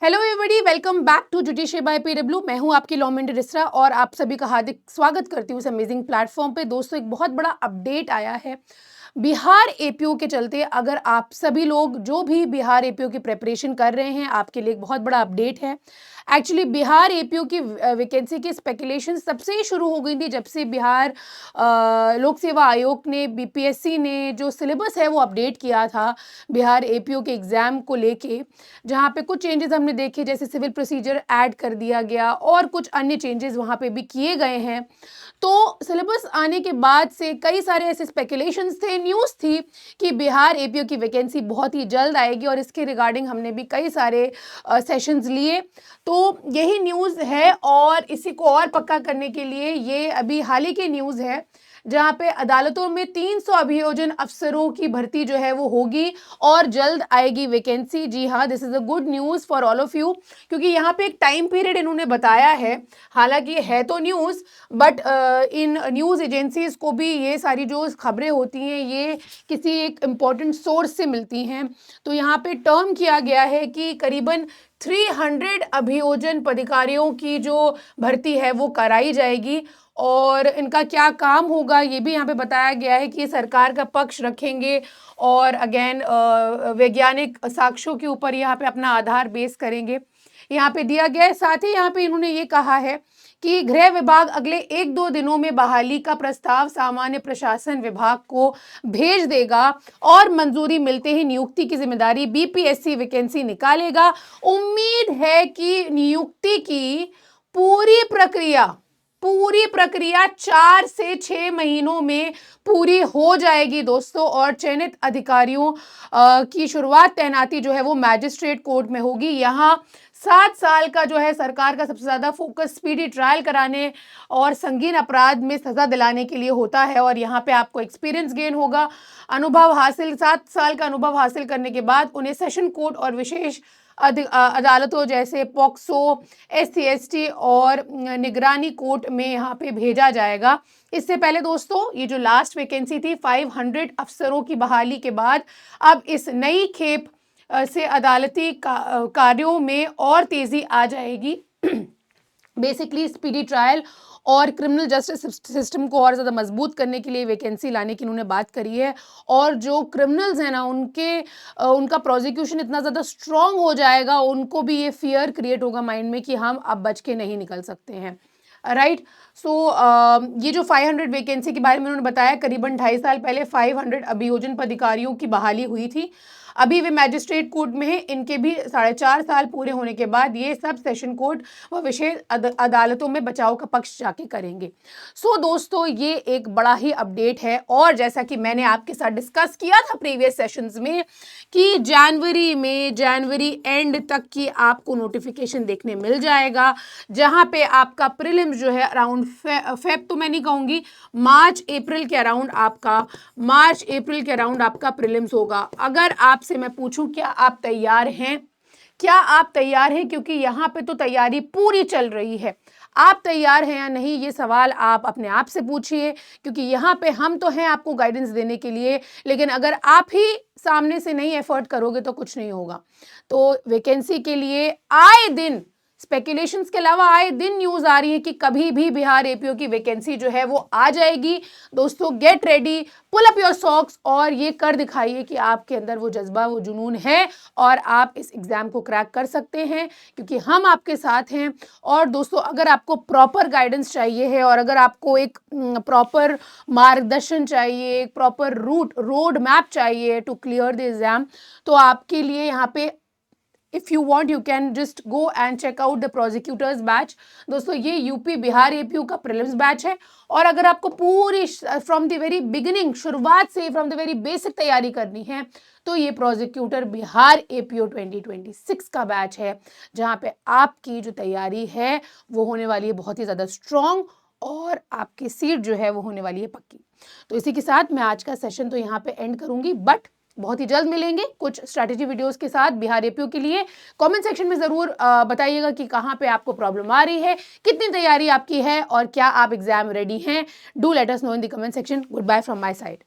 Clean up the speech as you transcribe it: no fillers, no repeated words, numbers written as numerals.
Hello everybody, welcome back to judiciary by PW. मैं हूं आपकी लॉमिंड रिस्रा और आप सभी का हार्दिक स्वागत करती हूं इस अमेजिंग प्लेटफॉर्म पे। दोस्तों, एक बहुत बड़ा अपडेट आया है बिहार एपीओ के चलते। अगर आप सभी लोग जो भी बिहार एपीओ की प्रिपरेशन कर रहे हैं, आपके लिए एक बहुत बड़ा अपडेट है। एक्चुअली बिहार एपीओ की वैकेंसी की स्पेकुलेशन सबसे ही शुरू हो गई थी जब से बिहार लोक सेवा आयोग ने, बीपीएससी ने जो सिलेबस है वो अपडेट किया था बिहार एपीओ के एग्ज़ाम को लेके, जहाँ पे कुछ चेंजेस हमने देखे, जैसे सिविल प्रोसीजर ऐड कर दिया गया और कुछ अन्य चेंजेस वहाँ पे भी किए गए हैं। तो सिलेबस आने के बाद से कई सारे ऐसे स्पेकुलेशंस थे, न्यूज़ थी कि बिहार एपीओ की वैकेंसी बहुत ही जल्द आएगी और इसके रिगार्डिंग हमने भी कई सारे सेशंस लिए। तो यही न्यूज़ है और इसी को और पक्का करने के लिए ये अभी हाल ही की न्यूज़ है, जहाँ पे अदालतों में 300 अभियोजन अफसरों की भर्ती जो है वो होगी और जल्द आएगी वैकेंसी। जी हाँ, this is a good news for all of you, क्योंकि यहाँ पे एक टाइम पीरियड इन्होंने बताया है। हालांकि है तो news, but in news agencies को भी ये सारी जो खबरें होती हैं ये किसी एक इम्पॉर्टेंट सोर्स से मिलती हैं। तो यहाँ पे टर्म किया गया है कि करीबन 300 अभियोजन पदाधिकारियों की जो भर्ती है वो कराई जाएगी और इनका क्या काम होगा ये भी यहाँ पे बताया गया है कि ये सरकार का पक्ष रखेंगे और अगेन वैज्ञानिक साक्ष्यों के ऊपर यहाँ पे अपना आधार बेस करेंगे, यहाँ पे दिया गया है। साथ ही यहाँ पे इन्होंने ये कहा है कि गृह विभाग अगले 1-2 दिनों में बहाली का प्रस्ताव सामान्य प्रशासन विभाग को भेज देगा और मंजूरी मिलते ही नियुक्ति की जिम्मेदारी बीपीएससी वैकेंसी निकालेगा। उम्मीद है कि नियुक्ति की पूरी प्रक्रिया 4 से 6 महीनों में पूरी हो जाएगी दोस्तों, और चयनित अधिकारियों की शुरुआत तैनाती जो है वो मैजिस्ट्रेट कोर्ट में होगी। यहाँ 7 साल का जो है सरकार का सबसे ज़्यादा फोकस स्पीडी ट्रायल कराने और संगीन अपराध में सज़ा दिलाने के लिए होता है और यहाँ पे आपको एक्सपीरियंस गेन होगा, अनुभव हासिल। 7 साल का अनुभव हासिल करने के बाद उन्हें सेशन कोर्ट और विशेष अदालतों जैसे पॉक्सो, SC/ST और निगरानी कोर्ट में यहाँ पे भेजा जाएगा। इससे पहले दोस्तों, ये जो लास्ट वैकेंसी थी 500 अफसरों की बहाली के बाद, अब इस नई खेप से अदालती कार्यों में और तेजी आ जाएगी। बेसिकली स्पीडी ट्रायल और क्रिमिनल जस्टिस सिस्टम को और ज़्यादा मजबूत करने के लिए वैकेंसी लाने की उन्होंने बात करी है। और जो क्रिमिनल्स हैं ना, उनका प्रोसिक्यूशन इतना ज़्यादा स्ट्रॉन्ग हो जाएगा, उनको भी ये फियर क्रिएट होगा माइंड में कि हम अब बच के नहीं निकल सकते हैं। राइट। सो ये जो 500 वैकेंसी के बारे में उन्होंने बताया, करीबन 2.5 साल पहले 500 अभियोजन पदाधिकारियों की बहाली हुई थी। अभी वे मैजिस्ट्रेट कोर्ट में हैं, इनके भी 4.5 साल पूरे होने के बाद ये सब सेशन कोर्ट व विशेष अदालतों में बचाव का पक्ष जाके करेंगे। सो दोस्तों, ये एक बड़ा ही अपडेट है और जैसा कि मैंने आपके साथ डिस्कस किया था प्रीवियस सेशंस में कि जनवरी एंड तक की आपको नोटिफिकेशन देखने मिल जाएगा, जहां पे आपका प्रीलिम्स जो है अराउंड फेब तो मैं नहीं कहूँगी, मार्च अप्रैल के अराउंड आपका प्रीलिम्स होगा। अगर आपसे मैं पूछूं क्या आप तैयार हैं, क्योंकि यहाँ पे तो तैयारी पूरी चल रही है। आप तैयार हैं या नहीं, ये सवाल आप अपने आप से पूछिए, क्योंकि यहाँ पे हम तो हैं आपको गाइडेंस देने के लिए, लेकिन अगर आप ही सामने से नहीं एफर्ट करोगे तो कुछ नहीं होगा। तो वैकेंसी के लिए आए दिन स्पेकुलेशंस के अलावा आए दिन न्यूज़ आ रही है कि कभी भी बिहार एपीओ की वैकेंसी जो है वो आ जाएगी। दोस्तों, get ready, pull up your socks और ये कर दिखाइए कि आपके अंदर वो जज्बा, वो जुनून है और आप इस एग्ज़ाम को क्रैक कर सकते हैं, क्योंकि हम आपके साथ हैं। और दोस्तों, अगर आपको प्रॉपर गाइडेंस चाहिए है और अगर आपको एक प्रॉपर मार्गदर्शन चाहिए, एक प्रॉपर रोड मैप चाहिए टू क्लियर द एग्ज़ाम, तो आपके लिए यहाँ पे if you want you can just go and check out the prosecutors batch. दोस्तों, ये यूपी बिहार एपीओ का प्रीलिम्स बैच है और अगर आपको पूरी फ्रॉम द वेरी बिगिनिंग, शुरुआत से फ्रॉम द वेरी बेसिक तैयारी करनी है, तो ये प्रोसिक्यूटर बिहार एपीओ 2026 का बैच है, जहाँ पे आपकी जो तैयारी है वो होने वाली है बहुत ही ज़्यादा स्ट्रॉन्ग और आपकी सीट जो है वो होने वाली है पक्की। तो इसी के साथ मैं आज का सेशन तो यहाँ पे एंड करूँगी, बट बहुत ही जल्द मिलेंगे कुछ स्ट्रैटेजी वीडियोस के साथ बिहार एपीओ के लिए। कमेंट सेक्शन में ज़रूर बताइएगा कि कहाँ पे आपको प्रॉब्लम आ रही है, कितनी तैयारी आपकी है और क्या आप एग्जाम रेडी हैं। Do let us know in the comment section. Goodbye from my side.